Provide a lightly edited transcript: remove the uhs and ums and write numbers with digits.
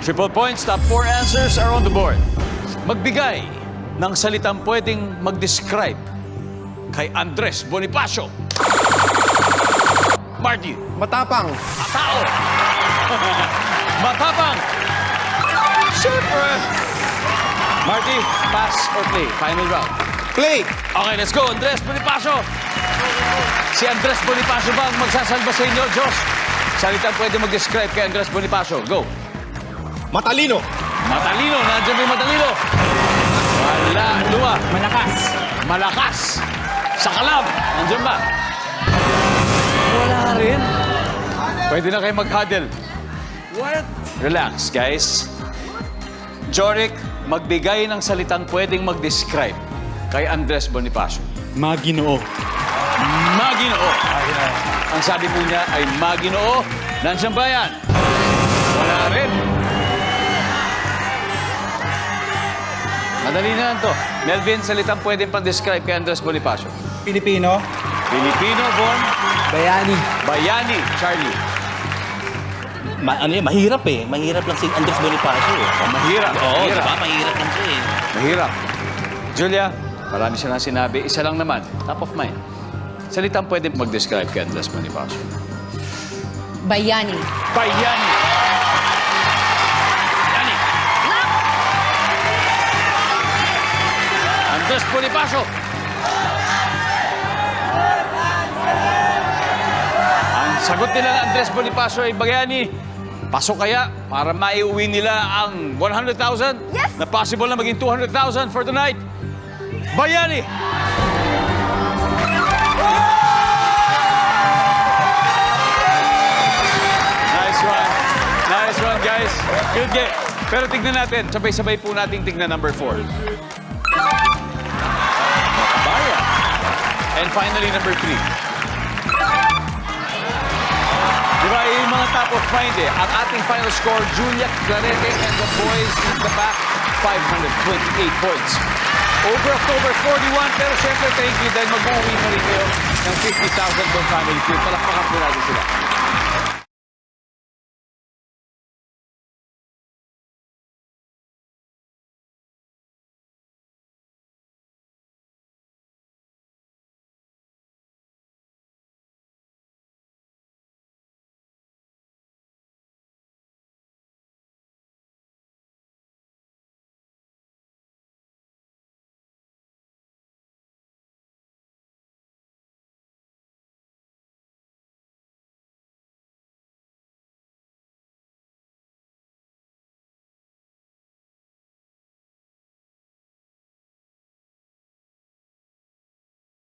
Triple points, top 4 answers are on the board. Magbigay ng salitang pwedeng mag-describe kay Andres Bonifacio. Marty, Matapang. tao. Matapang. Siyempre. Marty, pass or play? Final round. Play. Okay, let's go. Andres Bonifacio. Si Andres Bonifacio ba ang magsasalba sa inyo, Diyos? Salitang pwede mag-describe kay Andres Bonifacio. Go. Matalino. Matalino. Nandiyan ba yung matalino? Wala. Lua. Malakas. Malakas. Sa kalam. Nandiyan ba? Wala rin. Pwede na kayo mag-huddle. What? Relax, guys. Jorik, magbigay ng salitang pwedeng mag-describe kay Andres Bonifacio. Maginoo. Maginoo. Ang sabi po niya ay Maginoo. Nandiyan ba yan? Wala rin. Madali na lang to. Melvin, salitang pwedeng pang-describe kay Andres Bonifacio. Pilipino. Filipino, Von. Bayani. Bayani, Charlie. Mahirap eh. Mahirap lang si Andres Bonifacio eh. Mahirap. Oo, mahirap. diba? Mahirap lang siya eh. Mahirap. Julia, marami siya lang sinabi. Isa lang naman, top of mind. Salitang pwede mag-describe kay Andres Bonifacio. Bayani. Bayani. Bayani. Andres Bonifacio. Ang sagot nila ng Andres Bonifacio ay Bayani. Pasok kaya para maiuwi nila ang 100,000 Yes! na possible na maging 200,000 for tonight. Bayani! Nice one. Nice one, guys. Good game. Pero tignan natin. Sabay-sabay po natin tignan number 4. Baya. And finally, number 3. Diba, yung mga top of mind eh. Ang ating final score, Julia Clarete and the boys in the back, 528 points. Over October 41, pero syempre thank you dahil mag-uwi pa rin kayo ng 50,000 from Family Feud. Palakpakan po natin sila.